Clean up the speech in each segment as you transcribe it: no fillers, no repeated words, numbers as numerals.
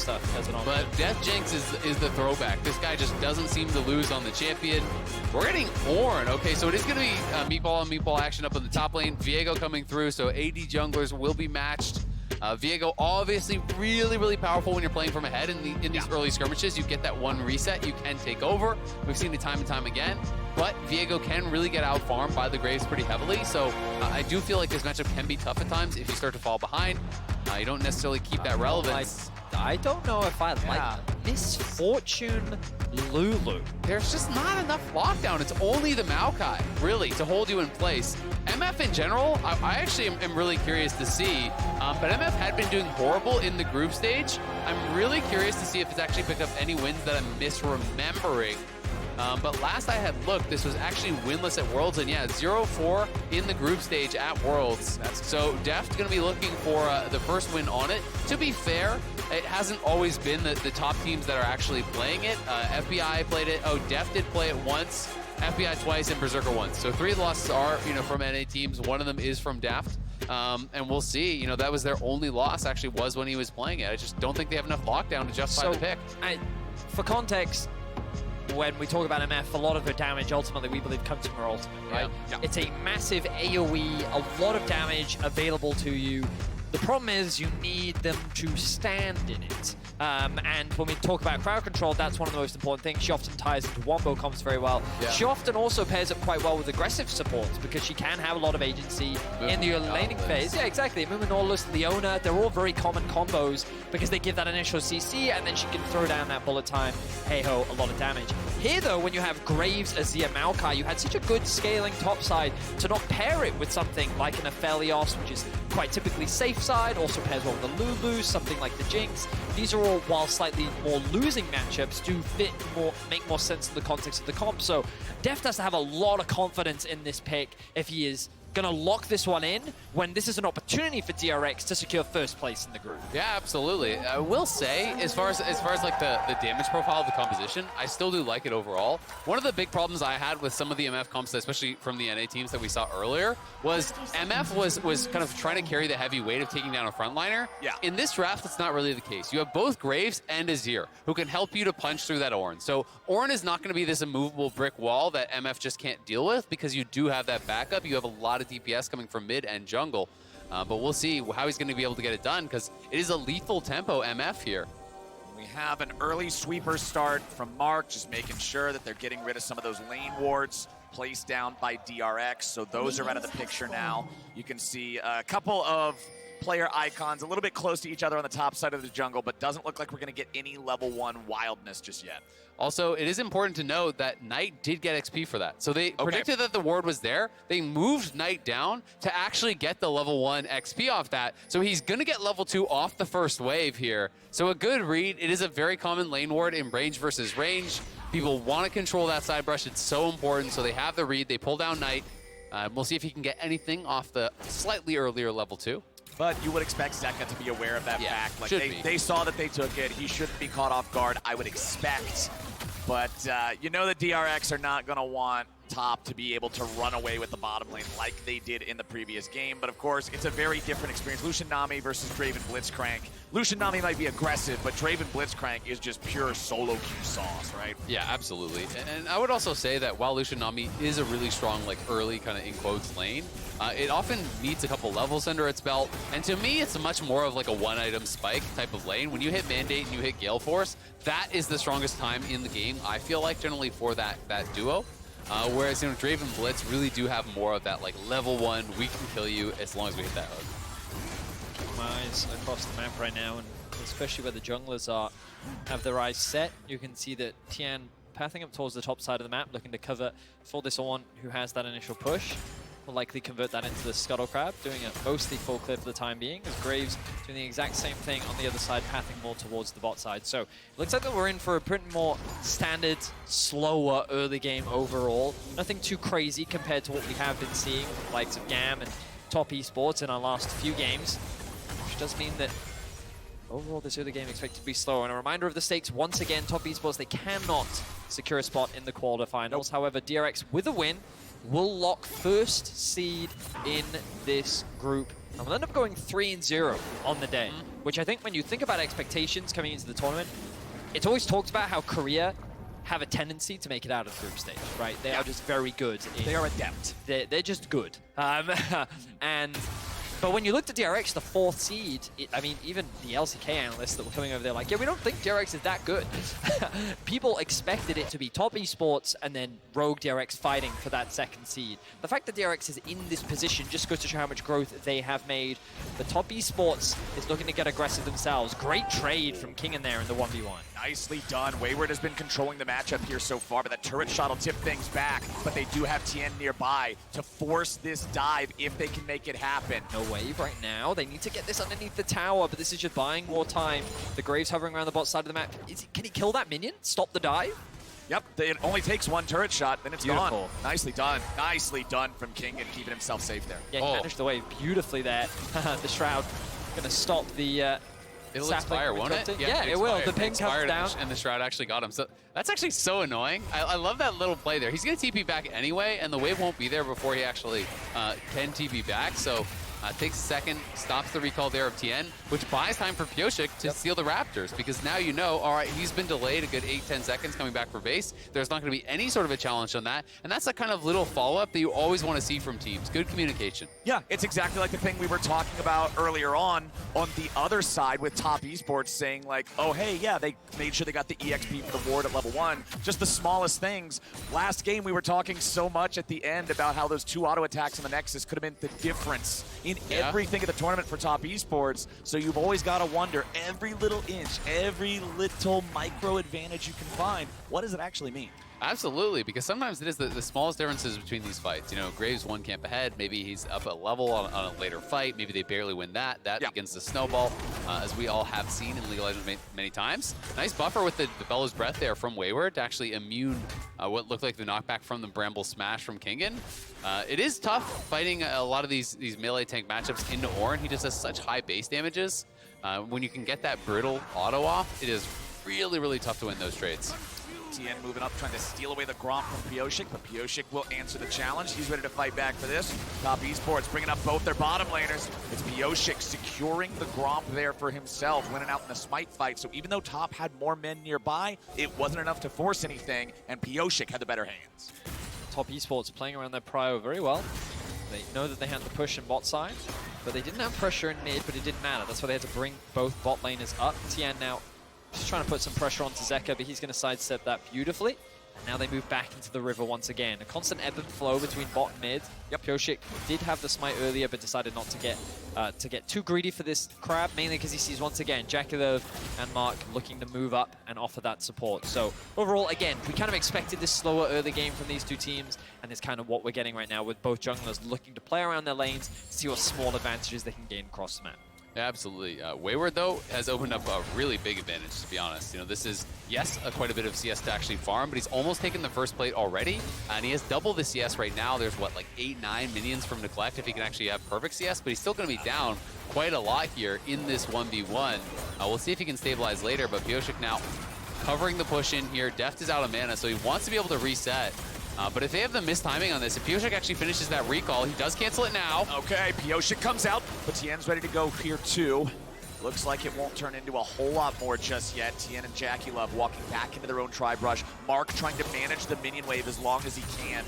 stuff as an option. But Death Jinx is the throwback. This guy just doesn't seem to lose on the champion. We're getting Ornn. Okay, so it is going to be meatball on meatball action up in the top lane. Viego coming through, so AD junglers will be matched. Viego obviously really powerful when you're playing from ahead in these early skirmishes. You get that one reset, you can take over. We've seen it time and time again. But Viego can really get out farmed by the Graves pretty heavily. So I do feel like this matchup can be tough at times if you start to fall behind. You don't necessarily keep that relevance. I don't know if I like Misfortune Lulu. There's just not enough lockdown. It's only the Maokai, really, to hold you in place. MF in general, I actually am really curious to see, but MF had been doing horrible in the group stage. I'm really curious to see if it's actually picked up any wins that I'm misremembering. But last I had looked, this was actually winless at Worlds, and yeah, 0-4 in the group stage at Worlds. So Deft's going to be looking for the first win on it. To be fair, it hasn't always been the top teams that are actually playing it. FBI played it. Oh, Deft did play it once, FBI twice, and Berserker once. So 3 of the losses are, from NA teams. One of them is from Deft. And we'll see. That was their only loss, actually, was when he was playing it. I just don't think they have enough lockdown to justify the pick. For context, when we talk about MF, a lot of the damage ultimately we believe comes from her ultimate, right? Yeah. It's a massive AoE, a lot of damage available to you. The problem is you need them to stand in it. And when we talk about crowd control, that's one of the most important things. She often ties into wombo comps very well. Yeah. She often also pairs up quite well with aggressive supports because she can have a lot of agency in the early laning phase. Yeah, exactly. Muminolus, Leona, they're all very common combos because they give that initial CC and then she can throw down that bullet time. Hey-ho, a lot of damage. Here, though, when you have Graves, Azir, Maokai, you had such a good scaling topside to not pair it with something like an Aphelios, which is quite typically safe side, also pairs well with the Lulu, something like the Jinx. These are all, while slightly more losing matchups, do make more sense in the context of the comp. So Deft has to have a lot of confidence in this pick if he is going to lock this one in when this is an opportunity for DRX to secure first place in the group. Yeah, absolutely. I will say, as far as like the damage profile of the composition, I still do like it overall. One of the big problems I had with some of the MF comps, especially from the NA teams that we saw earlier, was MF was kind of trying to carry the heavy weight of taking down a frontliner. Yeah. In this draft, that's not really the case. You have both Graves and Azir who can help you to punch through that Ornn. So Ornn is not going to be this immovable brick wall that MF just can't deal with because you do have that backup. You have a lot of DPS coming from mid and jungle, but we'll see how he's going to be able to get it done because it is a lethal tempo MF here. We have an early sweeper start from Mark, just making sure that they're getting rid of some of those lane wards placed down by DRX, so those are out of the picture now. You can see a couple of player icons a little bit close to each other on the top side of the jungle, but doesn't look like we're going to get any level 1 wildness just yet. Also, it is important to note that Knight did get XP for that. So they predicted that the ward was there. They moved Knight down to actually get the level 1 XP off that. So he's going to get level 2 off the first wave here. So a good read. It is a very common lane ward in range versus range. People want to control that side brush. It's so important. So they have the read. They pull down Knight. We'll see if he can get anything off the slightly earlier level 2. But you would expect Zeka to be aware of that fact. Like they saw that they took it. He shouldn't be caught off guard, I would expect. But you know the DRX are not going to want top to be able to run away with the bottom lane like they did in the previous game. But of course, it's a very different experience. Lucian Nami versus Draven Blitzcrank. Lucian Nami might be aggressive, but Draven Blitzcrank is just pure solo queue sauce, right? Yeah, absolutely. And I would also say that while Lucian Nami is a really strong, like early kind of in quotes lane, it often needs a couple levels under its belt. And to me, it's much more of like a one-item spike type of lane. When you hit Mandate and you hit Gale Force, that is the strongest time in the game, I feel like, generally for that duo. Whereas, Draven Blitz really do have more of that, like, level 1, we can kill you as long as we hit that hook. Keep my eyes across the map right now, and especially where the junglers have their eyes set. You can see that Tian pathing up towards the top side of the map, looking to cover for this Ornn who has that initial push. Will likely convert that into the Scuttle Crab, doing a mostly full clear for the time being, as Graves doing the exact same thing on the other side, pathing more towards the bot side. So it looks like that we're in for a pretty more standard, slower early game overall. Nothing too crazy compared to what we have been seeing with the likes of GAM and top esports in our last few games, which does mean that overall this early game expected to be slower. And a reminder of the stakes, once again, top esports, they cannot secure a spot in the quarterfinals. However, DRX with a win will lock first seed in this group And we'll end up going 3-0 on the day, which I think when you think about expectations coming into the tournament, it's always talked about how Korea have a tendency to make it out of the group stage, right? They are just very good. They are adept. They're just good. But when you looked at DRX, the 4th seed, I mean, even the LCK analysts that were coming over there like, yeah, we don't think DRX is that good. People expected it to be top esports and then Rogue DRX fighting for that 2nd seed. The fact that DRX is in this position just goes to show how much growth they have made. The top esports is looking to get aggressive themselves. Great trade from King in there in the 1v1. Nicely done. Wayward has been controlling the matchup here so far, but that turret shot will tip things back. But they do have TN nearby to force this dive if they can make it happen. No wave right now. They need to get this underneath the tower, but this is just buying more time. The Graves hovering around the bot side of the map. Can he kill that minion? Stop the dive? Yep, it only takes 1 turret shot, then it's Beautiful. gone. Nicely done. Nicely done from King and keeping himself safe there. Yeah, he managed the wave beautifully there. The Shroud gonna stop the It'll expire, won't it? Yeah, it will. The ping comes down. And the Shroud actually got him. So that's actually so annoying. I love that little play there. He's going to TP back anyway, and the wave won't be there before he actually can TP back. So takes a second, stops the recall there of TN, which buys time for Pyosik to steal the Raptors, because now you know, all right, he's been delayed a good 8-10 seconds coming back for base. There's not going to be any sort of a challenge on that, and that's the kind of little follow-up that you always want to see from teams. Good communication. Yeah, it's exactly like the thing we were talking about earlier on the other side with Top Esports saying like, oh, hey, yeah, they made sure they got the EXP for the ward at level 1. Just the smallest things. Last game, we were talking so much at the end about how those 2 auto attacks on the Nexus could have been the difference in everything at the tournament for Top Esports. So you've always got to wonder, every little inch, every little micro advantage you can find, what does it actually mean? Absolutely, because sometimes it is the smallest differences between these fights. You know, Graves 1 camp ahead, maybe he's up a level on a later fight, maybe they barely win that. That begins to snowball, as we all have seen in League of Legends many times. Nice buffer with the Bellows Breath there from Wayward to actually immune what looked like the knockback from the Bramble Smash from Kingen. It is tough fighting a lot of these melee tank matchups into Orin. He just has such high base damages. When you can get that Brittle auto off, it is really, really tough to win those trades. TN moving up, trying to steal away the Gromp from Pyosik, but Pyosik will answer the challenge. He's ready to fight back for this. Top Esports bringing up both their bottom laners. It's Pyosik securing the Gromp there for himself, winning out in the Smite fight. So even though Top had more men nearby, it wasn't enough to force anything, and Pyosik had the better hands. Top Esports playing around their prio very well. They know that they had the push in bot side, but they didn't have pressure in mid, but it didn't matter. That's why they had to bring both bot laners up. TN now just trying to put some pressure onto Zeka, but he's going to sidestep that beautifully. And now they move back into the river once again. A constant ebb and flow between bot and mid. Pyosik did have the smite earlier, but decided not to get too greedy for this crab, mainly because he sees once again Jakilov and Mark looking to move up and offer that support. So overall, again, we kind of expected this slower early game from these two teams, and it's kind of what we're getting right now with both junglers looking to play around their lanes, see what small advantages they can gain across the map. Absolutely. Wayward, though, has opened up a really big advantage, to be honest. You know, this is, yes, quite a bit of CS to actually farm, but he's almost taken the first plate already, and he has double the CS right now. There's, what, like 8-9 minions from Neglect if he can actually have perfect CS, but he's still going to be down quite a lot here in this 1v1. We'll see if he can stabilize later, but Pyosik now covering the push in here. Deft is out of mana, so he wants to be able to reset. But if they have the mistiming on this, if Pyosik actually finishes that recall, he does cancel it now. Okay, Pyosik comes out, but Tien's ready to go here too. Looks like it won't turn into a whole lot more just yet. Tien and Jakilov walking back into their own tribe rush. Mark trying to manage the minion wave as long as he can.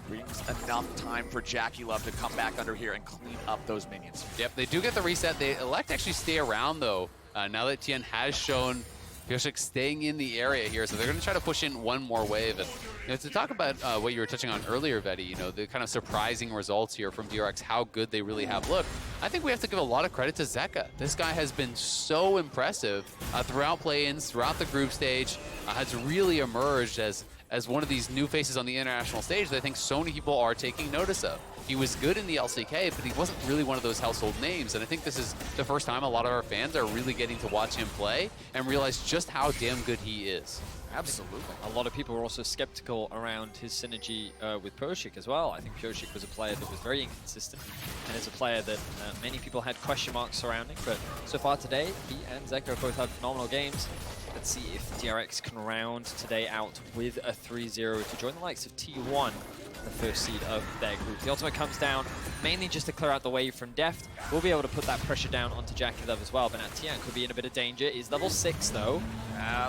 Brings enough time for Jakilov to come back under here and clean up those minions. Yep, they do get the reset. They elect to actually stay around though, now that Tien has shown Pyosik staying in the area here, so they're going to try to push in one more wave. And you know, to talk about what you were touching on earlier, Vetty, you know, the kind of surprising results here from DRX, how good they really have looked. I think we have to give a lot of credit to Zeka. This guy has been so impressive throughout play-ins, throughout the group stage, has really emerged as one of these new faces on the international stage that I think so many people are taking notice of. He was good in the LCK, but he wasn't really one of those household names. And I think this is the first time a lot of our fans are really getting to watch him play and realize just how damn good he is. Absolutely. A lot of people were also skeptical around his synergy with Pyosik as well. I think Pyosik was a player that was very inconsistent and is a player that many people had question marks surrounding. But so far today, he and Zeka both had phenomenal games. Let's see if DRX can round today out with a 3-0 to join the likes of T1, the first seed of their group. The ultimate comes down mainly just to clear out the wave from Deft. We'll be able to put that pressure down onto Jakilov as well, but now Tian could be in a bit of danger. He's level 6 though.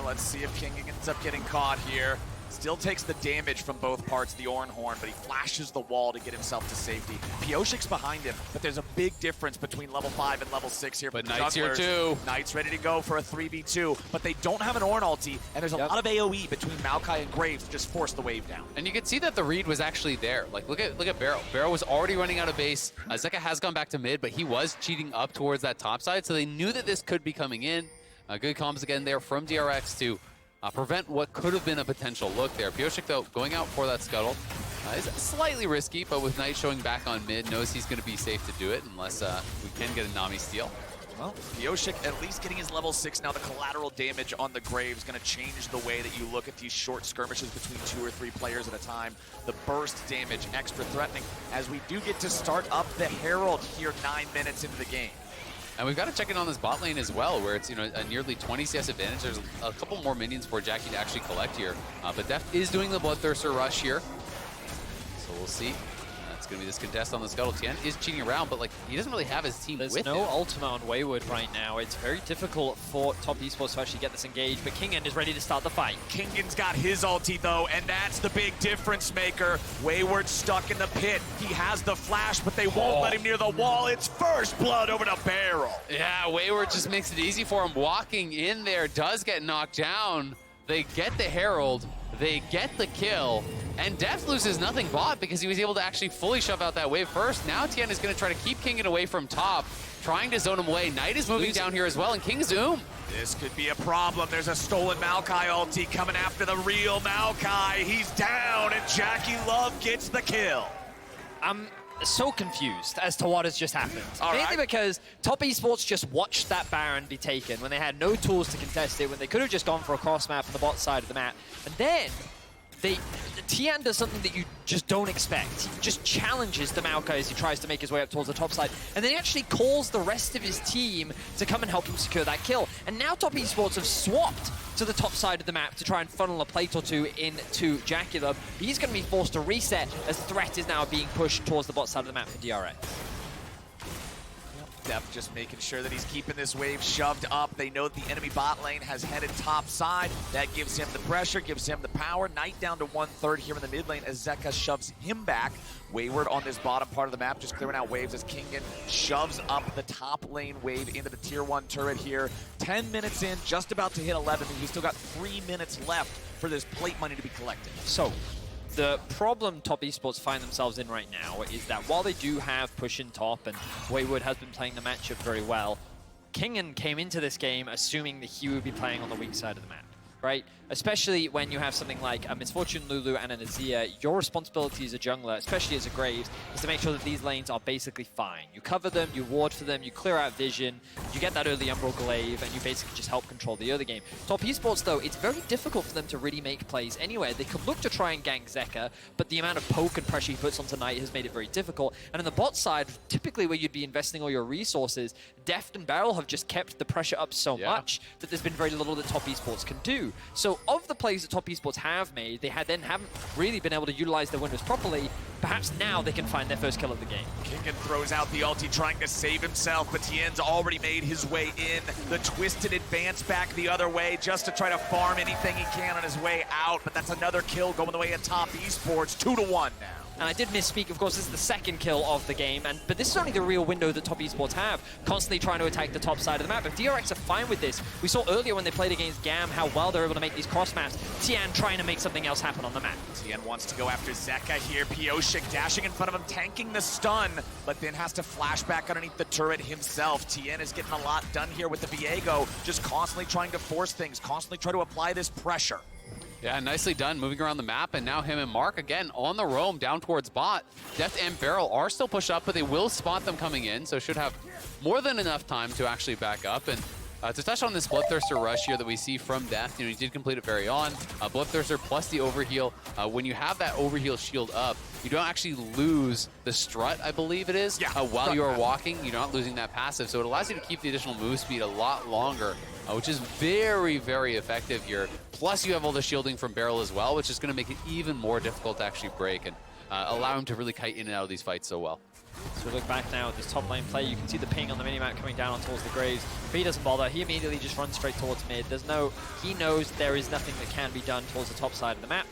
Let's see if King ends up getting caught here. Still takes the damage from both parts of the Ornhorn, but he flashes the wall to get himself to safety. Pioshik's behind him, but there's a big difference between level 5 and level 6 here. But Knight's here too. Knight's ready to go for a 3v2, but they don't have an Ornn ulti, and there's a lot of AoE between Maokai and Graves to just force the wave down. And you can see that the read was actually there. Like, look at Barrow. Barrow was already running out of base. Zeka has gone back to mid, but he was cheating up towards that top side, so they knew that this could be coming in. Good comms again there from DRX to prevent what could have been a potential look there. Pioshik, though, going out for that scuttle is slightly risky, but with Knight showing back on mid, knows he's going to be safe to do it unless we can get a Nami steal. Well, Pioshik at least getting his level 6 now. The collateral damage on the Graves going to change the way that you look at these short skirmishes between 2 or 3 players at a time. The burst damage extra threatening as we do get to start up the Herald here 9 minutes into the game. And we've got to check in on this bot lane as well, where it's, you know, a nearly 20 CS advantage. There's a couple more minions for Jackie to actually collect here. But Deft is doing the Bloodthirster rush here. So we'll see. It's going to be this contest on the Scuttle. Tien is cheating around, but like he doesn't really have his team with him. There's no ultimate on Wayward right now. It's very difficult for top esports to actually get this engaged, but Kingen is ready to start the fight. Kingen's got his ulti though, and that's the big difference maker. Wayward stuck in the pit. He has the flash, but they won't let him near the wall. It's first blood over to Barrel. Yeah, Wayward just makes it easy for him. Walking in there, does get knocked down. They get the Herald, they get the kill, and Deft loses nothing bot because he was able to actually fully shove out that wave first. Now Tien is going to try to keep Kingen away from top, trying to zone him away. Knight is moving down here as well, and King Zoom. This could be a problem. There's a stolen Maokai ulti coming after the real Maokai. He's down, and Jakilov gets the kill. I'm so confused as to what has just happened. Mainly right. because top esports just watched that Baron be taken when they had no tools to contest it, when they could have just gone for a cross map on the bot side of the map. And then Tian does something that you just don't expect. He just challenges the Maokai as he tries to make his way up towards the top side, and then he actually calls the rest of his team to come and help him secure that kill. And now top esports have swapped to the top side of the map to try and funnel a plate or two into Jakilov. He's going to be forced to reset as threat is now being pushed towards the bot side of the map for DRX. Deft just making sure that he's keeping this wave shoved up. They know the enemy bot lane has headed top side. That gives him the pressure, gives him the power. Knight down to 1/3 here in the mid lane as Zeka shoves him back. Wayward on this bottom part of the map, just clearing out waves as Kingen shoves up the top lane wave into the tier 1 turret here. 10 minutes in, just about to hit 11, and he's still got 3 minutes left for this plate money to be collected. So, the problem top esports find themselves in right now is that while they do have push in top and Wayward has been playing the matchup very well, Kingen came into this game assuming that he would be playing on the weak side of the map, right? Especially when you have something like a Misfortune Lulu and an Azir, your responsibility as a jungler, especially as a Graves, is to make sure that these lanes are basically fine. You cover them, you ward for them, you clear out vision, you get that early Umbral Glaive, and you basically just help control the early game. Top esports, though, it's very difficult for them to really make plays anywhere. They could look to try and gank Zeka, but the amount of poke and pressure he puts onto Knight has made it very difficult. And on the bot side, typically where you'd be investing all your resources, Deft and Barrel have just kept the pressure up so much that there's been very little that top esports can do. So of the plays that top esports have made, they haven't really been able to utilize their windows properly. Perhaps now they can find their first kill of the game. Kingen throws out the ulti trying to save himself, but Tien's already made his way in. The twisted advance back the other way just to try to farm anything he can on his way out, but that's another kill going the way of top esports, 2-1 now. And I did misspeak, of course, this is the second kill of the game, but this is only the real window that top esports have, constantly trying to attack the top side of the map. If DRX are fine with this, we saw earlier when they played against GAM how well they're able to make these cross maps. Tian trying to make something else happen on the map. Tien wants to go after Zeka here. Pioshik dashing in front of him, tanking the stun, but then has to flash back underneath the turret himself. Tien is getting a lot done here with the Viego, just constantly trying to force things, constantly try to apply this pressure. Yeah, nicely done, moving around the map, and now him and Mark, again, on the roam down towards bot. Deft and Barrel are still pushed up, but they will spot them coming in, so should have more than enough time to actually back up. And To touch on this Bloodthirster rush here that we see from Death, he did complete it very on. Bloodthirster plus the overheal. When you have that overheal shield up, you don't actually lose the strut, I believe it is, while you are walking. You're not losing that passive, so it allows you to keep the additional move speed a lot longer, which is very, very effective here. Plus, you have all the shielding from Barrel as well, which is going to make it even more difficult to actually break and allow him to really kite in and out of these fights so well. So we look back now at this top lane play. You can see the ping on the minimap coming down towards the Graves. But he doesn't bother. He immediately just runs straight towards mid. He knows there is nothing that can be done towards the top side of the map.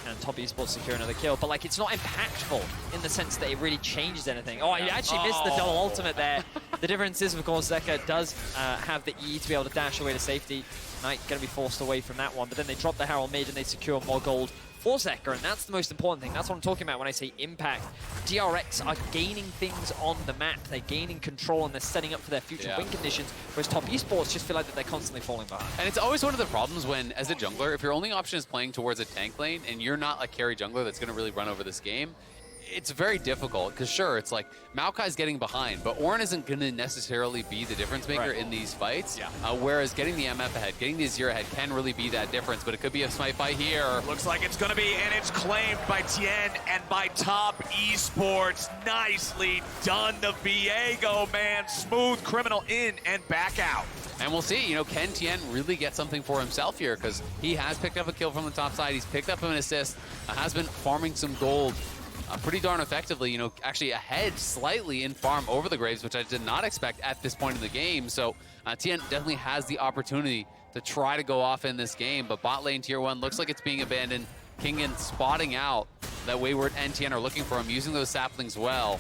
And Top Esports secure another kill. But like, it's not impactful in the sense that it really changes anything. Oh, he actually missed the double ultimate there. The difference is, of course, Zeka does have the E to be able to dash away to safety. Knight going to be forced away from that one. But then they drop the Herald mid and they secure more gold for Zeka, and that's the most important thing. That's what I'm talking about when I say impact. DRX are gaining things on the map. They're gaining control and they're setting up for their future win conditions, whereas Top Esports just feel like that they're constantly falling behind. And it's always one of the problems when, as a jungler, if your only option is playing towards a tank lane and you're not a carry jungler that's going to really run over this game, it's very difficult, because sure, it's like Maokai's getting behind, but Ornn isn't going to necessarily be the difference maker in these fights. Whereas getting the MF ahead, getting the Azir ahead can really be that difference, but it could be a smite fight here. Looks like it's going to be, and it's claimed by Tien and by Top Esports. Nicely done, the Viego, man. Smooth criminal in and back out. And we'll see, can Tien really get something for himself here? Because he has picked up a kill from the top side. He's picked up an assist, has been farming some gold pretty darn effectively, actually ahead slightly in farm over the Graves, which I did not expect at this point in the game. So Tien definitely has the opportunity to try to go off in this game, but bot lane tier 1 looks like it's being abandoned. Kingen spotting out that Wayward and Tien are looking for him, using those saplings well.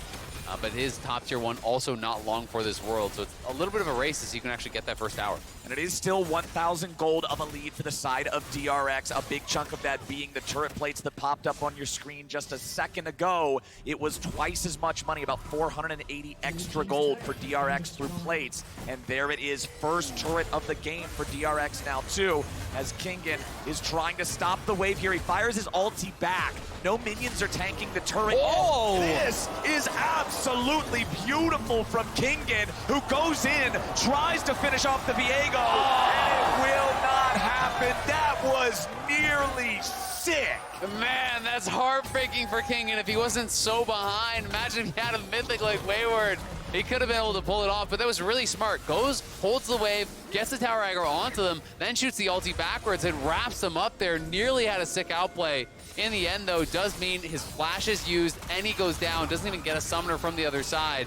But his top tier 1 also not long for this world, so it's a little bit of a race as you can actually get that first tower. And it is still 1,000 gold of a lead for the side of DRX, a big chunk of that being the turret plates that popped up on your screen just a second ago. It was twice as much money, about 480 extra gold for DRX through plates. And there it is, first turret of the game for DRX now too, as Kingen is trying to stop the wave here. He fires his ulti back. No minions are tanking the turret. Oh! This is absolutely beautiful from Kingen, who goes in, tries to finish off the Viego, and it will not happen. That was nearly sick. Man, that's heartbreaking for Kingen. If he wasn't so behind, imagine if he had a mythic like Wayward. He could have been able to pull it off, but that was really smart. Goes, holds the wave, gets the tower aggro onto them, then shoots the ulti backwards and wraps them up there. Nearly had a sick outplay. In the end, though, does mean his flash is used and he goes down. Doesn't even get a summoner from the other side.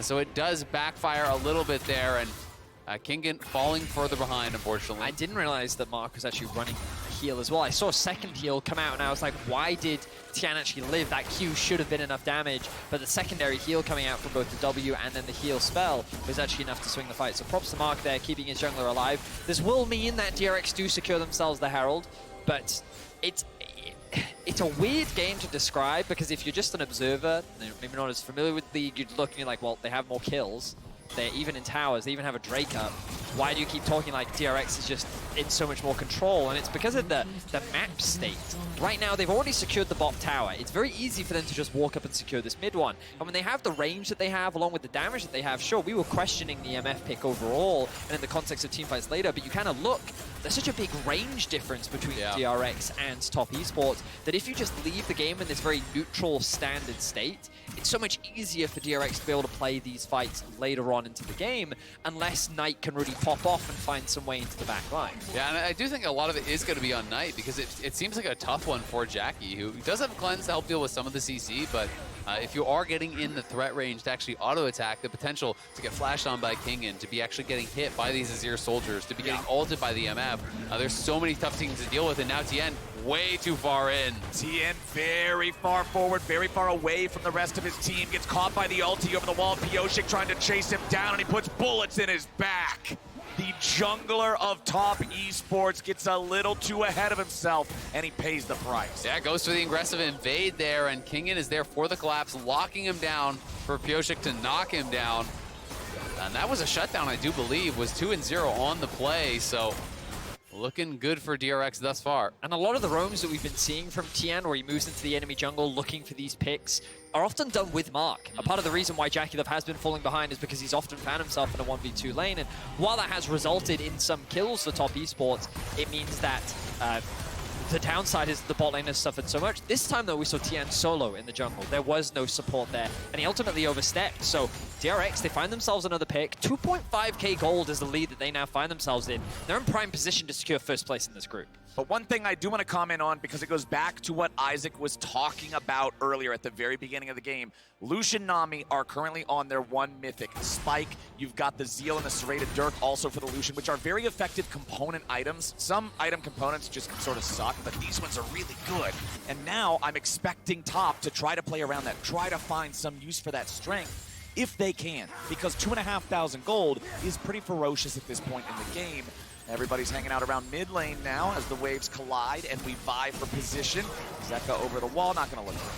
So it does backfire a little bit there, and Kingen falling further behind, unfortunately. I didn't realize that Mark was actually running a heal as well. I saw a second heal come out, and I was like, why did Tien actually live? That Q should have been enough damage, but the secondary heal coming out from both the W and then the heal spell was actually enough to swing the fight. So props to Mark there, keeping his jungler alive. This will mean that DRX do secure themselves the Herald, but it's a weird game to describe, because if you're just an observer, maybe not as familiar with the league, you're looking like, well, they have more kills. They're even in towers, they even have a Drake up. Why do you keep talking like DRX is just in so much more control? And it's because of the map state. Right now, they've already secured the bot tower. It's very easy for them to just walk up and secure this mid one. And when they have the range that they have, along with the damage that they have, sure, we were questioning the MF pick overall, and in the context of teamfights later, but you kind of look, there's such a big range difference between DRX and Top Esports that if you just leave the game in this very neutral, standard state, it's so much easier for DRX to be able to play these fights later on into the game, unless Knight can really pop off and find some way into the back line. Yeah, and I do think a lot of it is going to be on Knight, because it seems like a tough one for Jackie, who does have Cleanse to help deal with some of the CC, but if you are getting in the threat range to actually auto-attack, the potential to get flashed on by Kingen, to be actually getting hit by these Azir soldiers, to be getting ulted by the MF, there's so many tough things to deal with, and now Tien way too far in. Tien very far forward, very far away from the rest of his team, gets caught by the ulti over the wall. Pyosik trying to chase him down, and he puts bullets in his back. The jungler of Top Esports gets a little too ahead of himself, and he pays the price. Yeah, goes for the aggressive invade there, and Kingen is there for the collapse, locking him down for Pyosik to knock him down. And that was a shutdown, I do believe, was 2-0 on the play, so looking good for DRX thus far. And a lot of the roams that we've been seeing from Tien, where he moves into the enemy jungle looking for these picks, are often done with Mark. A part of the reason why JackeyLove has been falling behind is because he's often found himself in a 1v2 lane, and while that has resulted in some kills for top esports, it means that the downside is the bot lane has suffered so much. This time, though, we saw TN solo in the jungle. There was no support there, and he ultimately overstepped. So DRX, they find themselves another pick. 2.5k gold is the lead that they now find themselves in. They're in prime position to secure first place in this group. But one thing I do want to comment on, because it goes back to what Isaac was talking about earlier at the very beginning of the game. Lucian Nami are currently on their one mythic. Spike, you've got the Zeal and the Serrated Dirk also for the Lucian, which are very effective component items. Some item components just sort of suck, but these ones are really good. And now I'm expecting top to try to play around that, try to find some use for that strength if they can, because 2,500 gold is pretty ferocious at this point in the game. Everybody's hanging out around mid lane now as the waves collide and we vie for position. Zeka over the wall, not going to look good.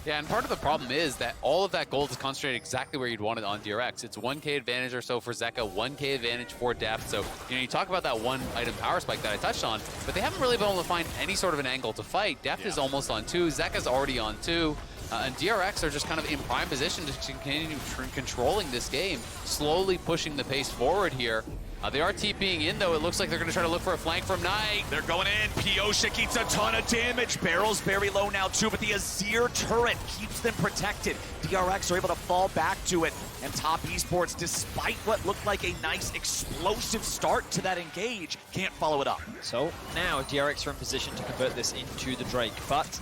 Yeah, and part of the problem is that all of that gold is concentrated exactly where you'd want it on DRX. It's 1k advantage or so for Zeka, 1k advantage for Deft. So, you talk about that one item power spike that I touched on, but they haven't really been able to find any sort of an angle to fight. Deft is almost on 2, Zeka's already on 2. And DRX are just kind of in prime position to continue controlling this game, slowly pushing the pace forward here. They are TPing in, though. It looks like they're going to try to look for a flank from Knight. They're going in. Pioshik eats a ton of damage. Barrel's very low now, too, but the Azir turret keeps them protected. DRX are able to fall back to it. And top esports, despite what looked like a nice explosive start to that engage, can't follow it up. So now DRX are in position to convert this into the Drake, but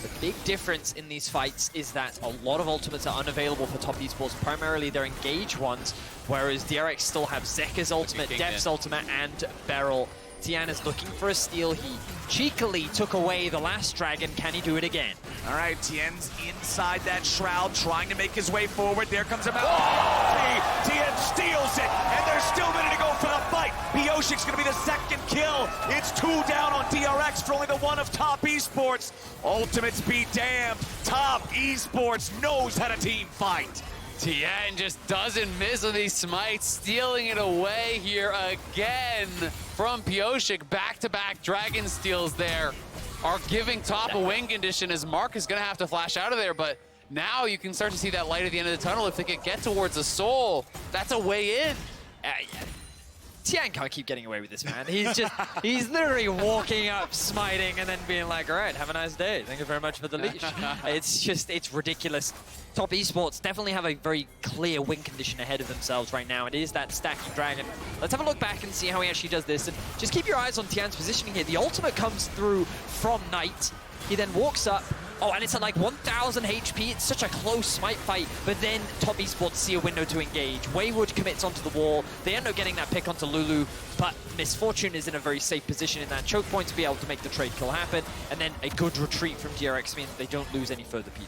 the big difference in these fights is that a lot of ultimates are unavailable for top esports, primarily their engage ones, whereas DRX still have Zeka's ultimate, Deft's ultimate, and Beryl. Tian is looking for a steal. He cheekily took away the last dragon. Can he do it again? All right, Tien's inside that shroud, trying to make his way forward. There comes a oh! Tien steals it, and there's still a minute to go for the fight. Pioshik's going to be the second kill. It's 2 down on DRX for only the one of top esports. Ultimates be damned. Top esports knows how to team fight. Tien just doesn't miss with these smites, stealing it away here again from Pioshik. Back-to-back dragon steals there are giving top a win condition, as Mark is going to have to flash out of there, but now you can start to see that light at the end of the tunnel. If they can get towards the soul, that's a way in. Tian can't keep getting away with this, man. He's literally walking up, smiting, and then being like, all right, have a nice day. Thank you very much for the leash. It's ridiculous. Top esports definitely have a very clear win condition ahead of themselves right now. It is that stacking dragon. Let's have a look back and see how he actually does this. And just keep your eyes on Tian's positioning here. The ultimate comes through from Knight. He then walks up. Oh, and it's at like 1,000 HP. It's such a close smite fight, but then top esports see a window to engage. Wayward commits onto the wall. They end up getting that pick onto Lulu, but Misfortune is in a very safe position in that choke point to be able to make the trade kill happen, and then a good retreat from DRX means they don't lose any further people.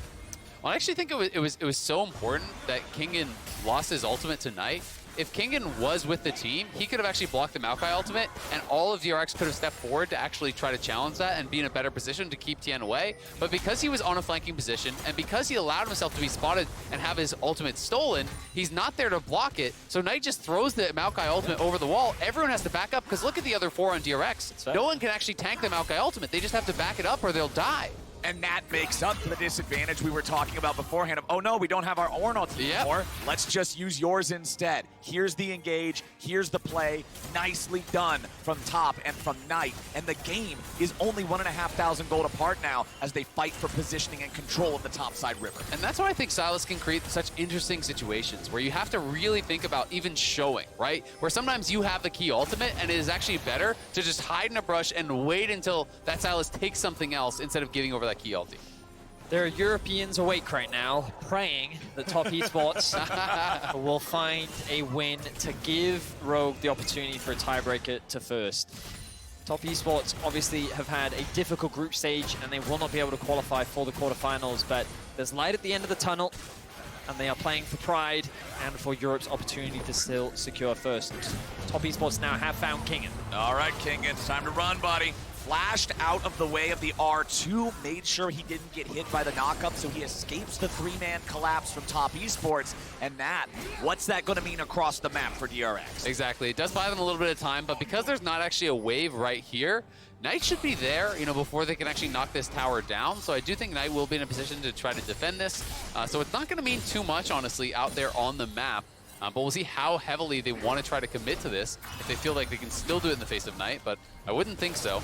Well, I actually think it was so important that Kingen lost his ultimate tonight. If Kingen was with the team, he could have actually blocked the Maokai ultimate, and all of DRX could have stepped forward to actually try to challenge that and be in a better position to keep Tien away. But because he was on a flanking position, and because he allowed himself to be spotted and have his ultimate stolen, he's not there to block it. So Knight just throws the Maokai ultimate over the wall. Everyone has to back up, because look at the other 4 on DRX. No one can actually tank the Maokai ultimate. They just have to back it up or they'll die. And that makes up for the disadvantage we were talking about beforehand of, oh no, we don't have our Ornn ultimate anymore. Let's just use yours instead. Here's the engage, here's the play. Nicely done from top and from Knight. And the game is only 1,500 gold apart now as they fight for positioning and control of the topside river. And that's why I think Sylas can create such interesting situations where you have to really think about even showing, right? Where sometimes you have the key ultimate and it is actually better to just hide in a brush and wait until that Sylas takes something else instead of giving over that key ulti. There are Europeans awake right now, praying that top esports will find a win to give Rogue the opportunity for a tiebreaker to first. Top esports obviously have had a difficult group stage and they will not be able to qualify for the quarterfinals, but there's light at the end of the tunnel and they are playing for pride and for Europe's opportunity to still secure first. Top esports now have found Kingen. All right, Kingen, it's time to run, buddy. Flashed out of the way of the R2, made sure he didn't get hit by the knockup, so he escapes the 3-man collapse from top esports. And that, what's that going to mean across the map for DRX? Exactly. It does buy them a little bit of time, but because there's not actually a wave right here, Knight should be there, you know, before they can actually knock this tower down. So I do think Knight will be in a position to try to defend this. So it's not going to mean too much, honestly, out there on the map. But we'll see how heavily they want to try to commit to this, if they feel like they can still do it in the face of Knight, but I wouldn't think so.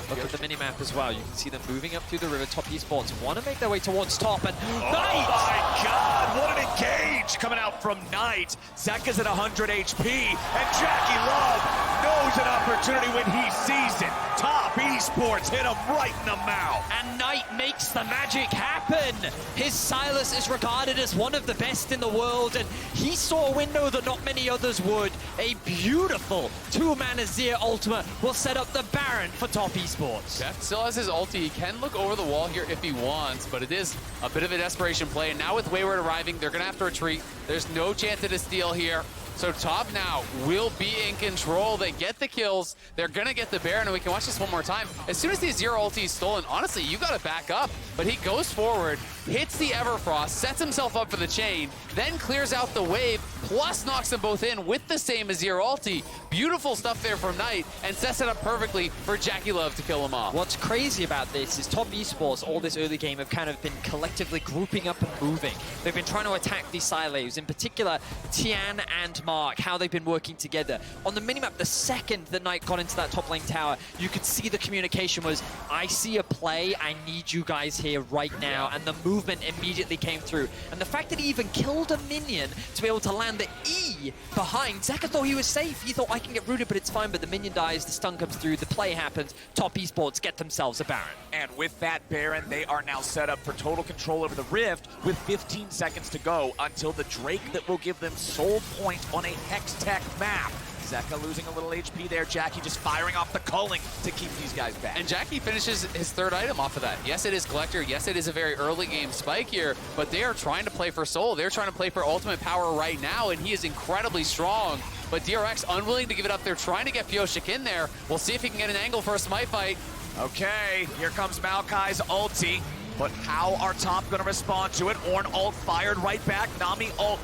Look at the mini-map as well. You can see them moving up through the river. Top Esports want to make their way towards top, and Knight! Oh my god, what an engage coming out from Knight. Zeka's at 100 HP, and Jackie Love knows an opportunity when he sees it. Top Esports hit him right in the mouth. And Knight makes the magic happen. His Silas is regarded as one of the best in the world, and he saw a window that not many others would. A beautiful two-man Azir ultimate will set up the Baron for Top Esports. Jeff still has his ulti. He can look over the wall here if he wants, but it is a bit of a desperation play. And now with Wayward arriving, they're going to have to retreat. There's no chance at a steal here. So top now will be in control. They get the kills. They're going to get the Baron, and we can watch this one more time. As soon as the Azir ulti is stolen, honestly, you got to back up. But he goes forward, hits the Everfrost, sets himself up for the chain, then clears out the wave, plus knocks them both in with the same Azir ulti. Beautiful stuff there from Knight, and sets it up perfectly for Jackie Love to kill him off. What's crazy about this is Top Esports, all this early game, have kind of been collectively grouping up and moving. They've been trying to attack these silos, in particular, Tian and Mark, how they've been working together. On the minimap, the second the Knight got into that top lane tower, you could see the communication was, I see a play, I need you guys here right now, and the movement immediately came through. And the fact that he even killed a minion to be able to land the E behind, Zeka thought he was safe. He thought, I can get rooted, but it's fine, but the minion dies, the stun comes through, the play happens, Top Esports get themselves a Baron. And with that Baron, they are now set up for total control over the Rift with 15 seconds to go until the Drake that will give them soul point on a Hextech map. Zeka losing a little HP there. Jackie just firing off the culling to keep these guys back. And Jackie finishes his third item off of that. Yes, it is Collector. Yes, it is a very early game spike here, but they are trying to play for soul. They're trying to play for ultimate power right now, and he is incredibly strong. But DRX unwilling to give it up. They're trying to get Pioshik in there. We'll see if he can get an angle for a smite fight. Okay, here comes Maokai's ulti. But how are top going to respond to it? Ornn ult fired right back. Nami ult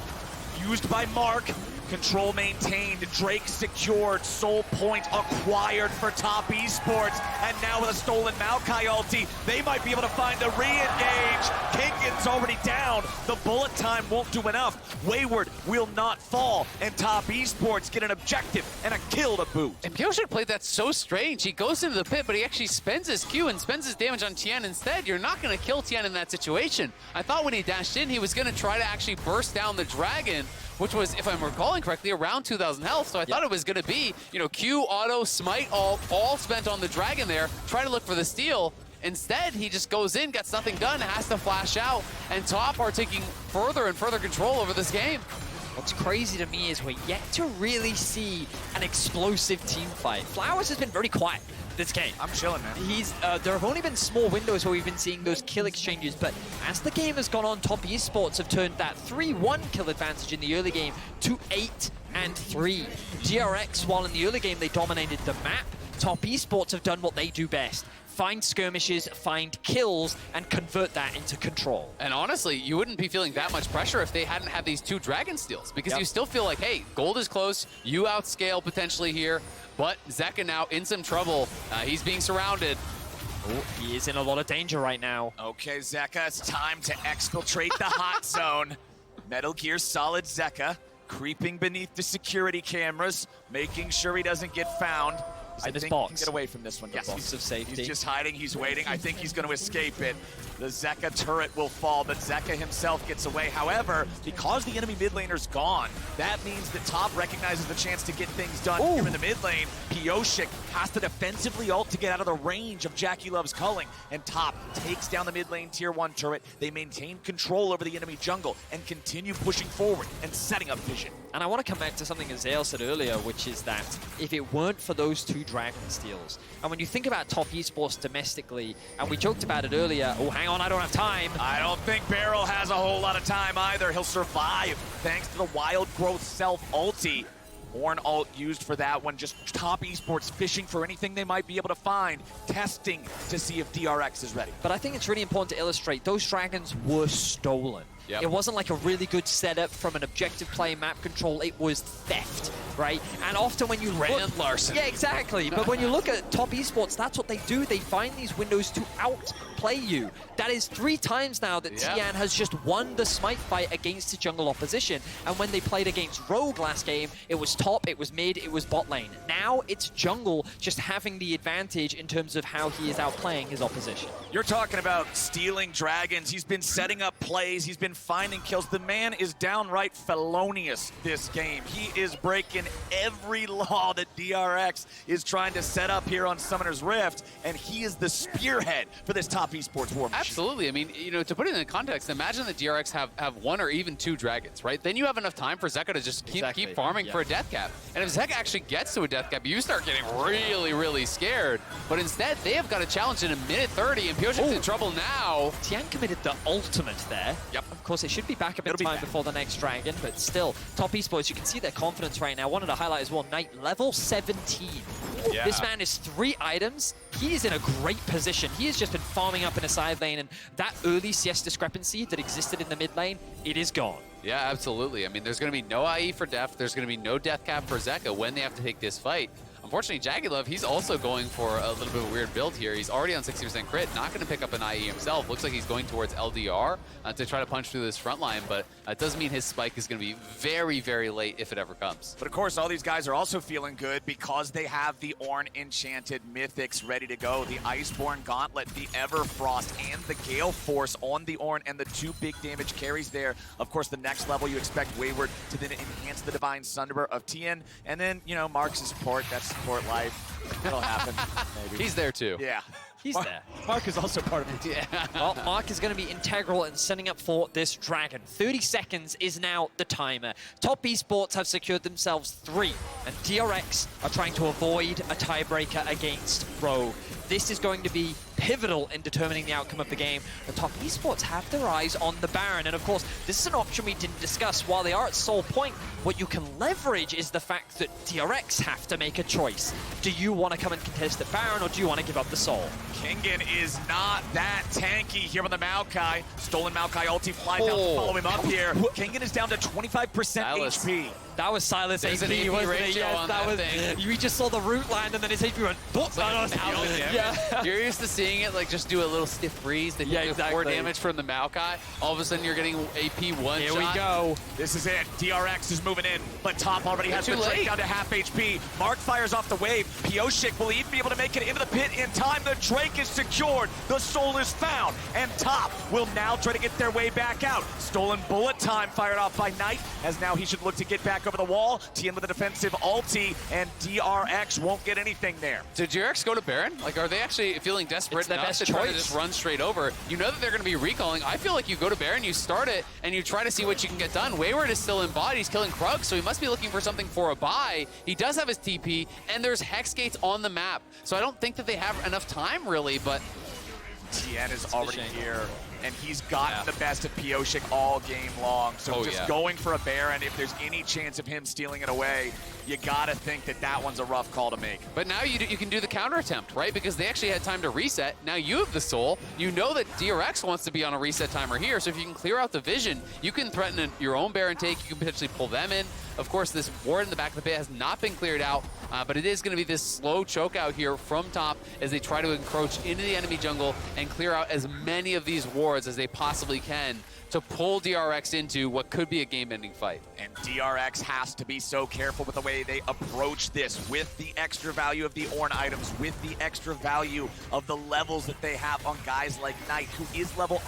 used by Mark. Control maintained, Drake secured, soul point acquired for Top Esports, and now with a stolen Maokai ulti, they might be able to find a re-engage. Kinken's already down, the bullet time won't do enough. Wayward will not fall, and Top Esports get an objective and a kill to boot. And Pioshik played that so strange. He goes into the pit, but he actually spends his Q and spends his damage on Tian instead. You're not going to kill Tian in that situation. I thought when he dashed in, he was going to try to actually burst down the dragon, which was, if I'm recalling correctly, around 2,000 health. So I thought it was going to be, you know, Q, auto, smite, all spent on the dragon there, try to look for the steal. Instead, he just goes in, gets nothing done, has to flash out, and Top are taking further and further control over this game. What's crazy to me is we're yet to really see an explosive team fight. Flowers has been very quiet this game. I'm chilling, man. There have only been small windows where we've been seeing those kill exchanges, but as the game has gone on, Top Esports have turned that 3-1 kill advantage in the early game to 8-3. DRX, while in the early game they dominated the map, Top Esports have done what they do best. Find skirmishes, find kills, and convert that into control. And honestly, you wouldn't be feeling that much pressure if they hadn't had these two dragon steals, because you still feel like, hey, gold is close, you outscale potentially here, but Zeka now in some trouble. He's being surrounded. Oh, he is in a lot of danger right now. Okay, Zeka, it's time to exfiltrate the hot zone. Metal Gear Solid Zeka creeping beneath the security cameras, making sure he doesn't get found. I think he can get away from this one. Yes, Box of safety. He's just hiding, he's waiting. I think he's going to escape it. The Zeka turret will fall, but Zeka himself gets away. However, because the enemy mid laner's gone, that means that Top recognizes the chance to get things done here in the mid lane. Pioshik has to defensively ult to get out of the range of Jackie Love's culling, and Top takes down the mid lane tier 1 turret. They maintain control over the enemy jungle and continue pushing forward and setting up vision. And I want to come back to something Azale said earlier, which is that if it weren't for those two dragon steals, and when you think about Top Esports domestically, and we joked about it earlier, oh, hang on, I don't have time. I don't think Beryl has a whole lot of time either. He'll survive thanks to the Wild Growth self ulti. Ornn ult used for that one, just Top Esports fishing for anything they might be able to find, testing to see if DRX is ready. But I think it's really important to illustrate, those dragons were stolen. It wasn't like a really good setup from an objective play map control, it was theft. right? And often when you look... Larson. Yeah, exactly. But when you look at top esports, that's what they do. They find these windows to outplay you. That is 3 times now that Tian has just won the smite fight against the jungle opposition. And when they played against Rogue last game, it was top, it was mid, it was bot lane. Now it's jungle just having the advantage in terms of how he is outplaying his opposition. You're talking about stealing dragons. He's been setting up plays. He's been finding kills. The man is downright felonious this game. He is breaking every law that DRX is trying to set up here on Summoner's Rift, and he is the spearhead for this top esports war machine. Absolutely. I mean, you know, to put it in context, imagine that DRX have 1 or even 2 dragons, right? Then you have enough time for Zeka to just keep farming for a death cap. And if Zeka actually gets to a death cap, you start getting really, really scared. But instead, they have got a challenge in a minute 30, and Pioshik's in trouble now. Tian committed the ultimate there. Yep. Of course, it should be back up in time before the next dragon, but still, top esports, you can see their confidence right now. Wanted to highlight as well, Knight level 17. Yeah. This man is 3 items. He is in a great position. He has just been farming up in a side lane, and that early CS discrepancy that existed in the mid lane, it is gone. Yeah, absolutely. I mean, there's going to be no IE for Deft. There's going to be no death cap for Zeka when they have to take this fight. Unfortunately, Jaggedlove, he's also going for a little bit of a weird build here. He's already on 60% crit, not going to pick up an IE himself. Looks like he's going towards LDR to try to punch through this front line, but it doesn't mean his spike is going to be very, very late if it ever comes. But of course, all these guys are also feeling good because they have the Ornn Enchanted Mythics ready to go. The Iceborne Gauntlet, the Everfrost, and the Gale Force on the Ornn, and the 2 big damage carries there. Of course, the next level, you expect Wayward to then enhance the Divine Sunderer of Tien. And then, you know, Mark's support, that's support life. It'll happen, maybe. He's there too. Yeah. He's there. Mark is also part of it. Yeah. Well, Mark is going to be integral in setting up for this dragon. 30 seconds is now the timer. Top esports have secured themselves 3, and DRX are trying to avoid a tiebreaker against Rogue. This is going to be pivotal in determining the outcome of the game. The top esports have their eyes on the Baron, and of course, this is an option we didn't discuss. While they are at Soul Point, what you can leverage is the fact that DRX have to make a choice. Do you want to come and contest the Baron, or do you want to give up the Soul? Kingen is not that tanky here with the Maokai. Stolen Maokai ulti flies out to follow him up here. Kingen is down to 25% HP. That was Silas There's AP, an AP wasn't ratio it? Yes, on that that was. thing. We just saw the root land, and then his HP went. Yeah. You're used to seeing it like just do a little stiff freeze. They do 4 damage from the Maokai. All of a sudden, you're getting AP 1 Here shot. we go. This is it. DRX is moving in, but top already has the Drake down to half HP. Mark fires off the wave. Pioshik will even be able to make it into the pit in time. The Drake is secured. The soul is found, and top will now try to get their way back out. Stolen bullet time fired off by Knight, as now he should look to get back over the wall. Tien with a defensive ulti, and DRX won't get anything there. Did DRX go to Baron? Like, are they actually feeling desperate enough to try to just run straight over? You know that they're going to be recalling. I feel like you go to Baron, you start it, and you try to see what you can get done. Wayward is still in bot. He's killing Krug, so he must be looking for something for a buy. He does have his TP, and there's Hex Gates on the map. So I don't think that they have enough time, really, but... Tien is already here, and he's gotten the best of Pioshik all game long. So going for a Baron, if there's any chance of him stealing it away, you got to think that that one's a rough call to make. But now you can do the counter attempt, right? Because they actually had time to reset. Now you have the soul. You know that DRX wants to be on a reset timer here, so if you can clear out the vision, you can threaten your own Baron take. You can potentially pull them in. Of course, this ward in the back of the pit has not been cleared out, but it is going to be this slow choke out here from top as they try to encroach into the enemy jungle and clear out as many of these wards as they possibly can to pull DRX into what could be a game-ending fight. And DRX has to be so careful with the way they approach this, with the extra value of the Ornn items, with the extra value of the levels that they have on guys like Knight, who is level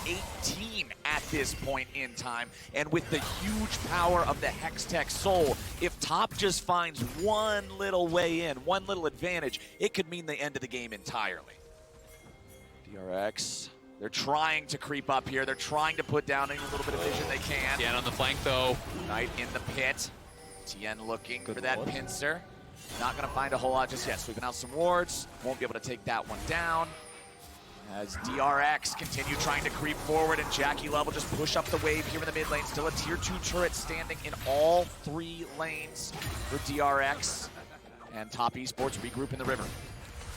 18 at this point in time, and with the huge power of the Hextech Soul. If top just finds one little way in, one little advantage, it could mean the end of the game entirely. DRX, they're trying to creep up here. They're trying to put down any little bit of vision they can. Tien on the flank, though. Knight in the pit. Tien looking for that pincer. Not going to find a whole lot just yet. Sweeping out some wards. Won't be able to take that one down. As DRX continue trying to creep forward, and Jackie Love will just push up the wave here in the mid lane. Still a tier 2 turret standing in all 3 lanes for DRX. And top esports regroup in the river.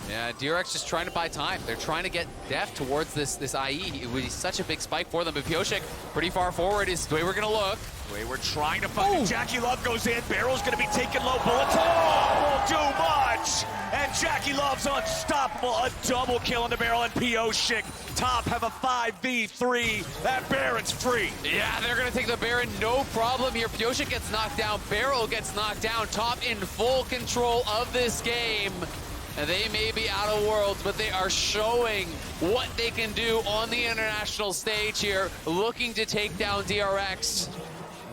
Yeah, DRX just trying to buy time. They're trying to get Def towards this IE. It would be such a big spike for them, but Pioshik pretty far forward is the way we're going to look. The way we're trying to find it. Jackie Love goes in. Barrel's going to be taking low bullets. Oh, won't do much. And Jackie Love's unstoppable. A double kill on the Barrel, and Pioshik top have a 5v3. That Baron's free. Yeah, they're going to take the Baron, no problem here. Pioshik gets knocked down. Barrel gets knocked down. Top in full control of this game. And they may be out of worlds, but they are showing what they can do on the international stage here, looking to take down DRX.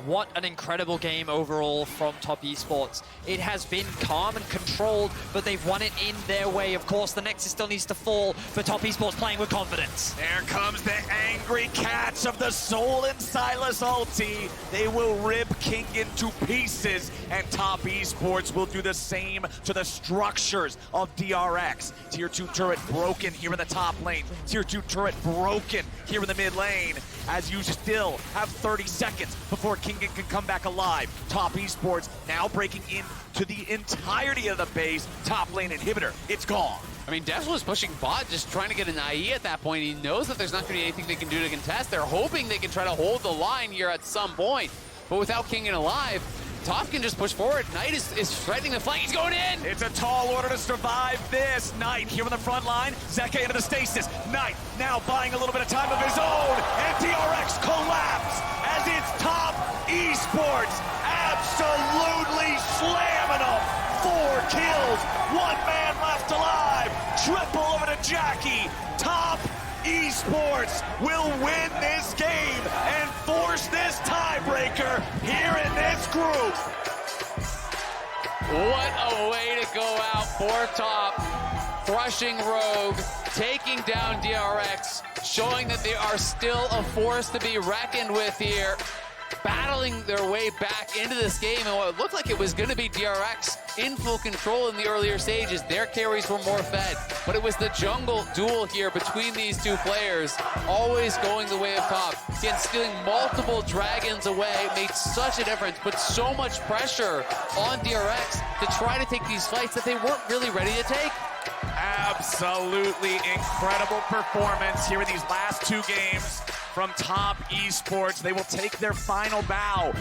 What an incredible game overall from Top Esports. It has been calm and controlled, but they've won it in their way. Of course, the Nexus still needs to fall, but Top Esports playing with confidence. There comes the angry cats of the Soul and Silas ulti. They will rip King into pieces, and Top Esports will do the same to the structures of DRX. Tier 2 turret broken here in the top lane. Tier 2 turret broken here in the mid lane, as you still have 30 seconds before King can come back alive. Top Esports now breaking into the entirety of the base. Top lane inhibitor, it's gone. I mean, Def was pushing bot, just trying to get an IE at that point. He knows that there's not going to be anything they can do to contest. They're hoping they can try to hold the line here at some point. But without King alive, Top can just push forward. Knight is threatening the flank. He's going in! It's a tall order to survive this. Knight here on the front line. Zeka into the stasis. Knight now buying a little bit of time of his own. And DRX collapse as it's Top Esports absolutely slamming them. 4 kills, 1 man left alive. Triple over to Jackie. Top Esports will win this game and force this tiebreaker here in this group. What a way to go out for Top. Crushing Rogue, taking down DRX, showing that they are still a force to be reckoned with here. Battling their way back into this game, and what looked like it was going to be DRX in full control in the earlier stages. Their carries were more fed, but it was the jungle duel here between these two players, always going the way of Top. Again, stealing multiple dragons away made such a difference, put so much pressure on DRX to try to take these fights that they weren't really ready to take. Absolutely incredible performance here in these last 2 games from Top Esports. They will take their final bow.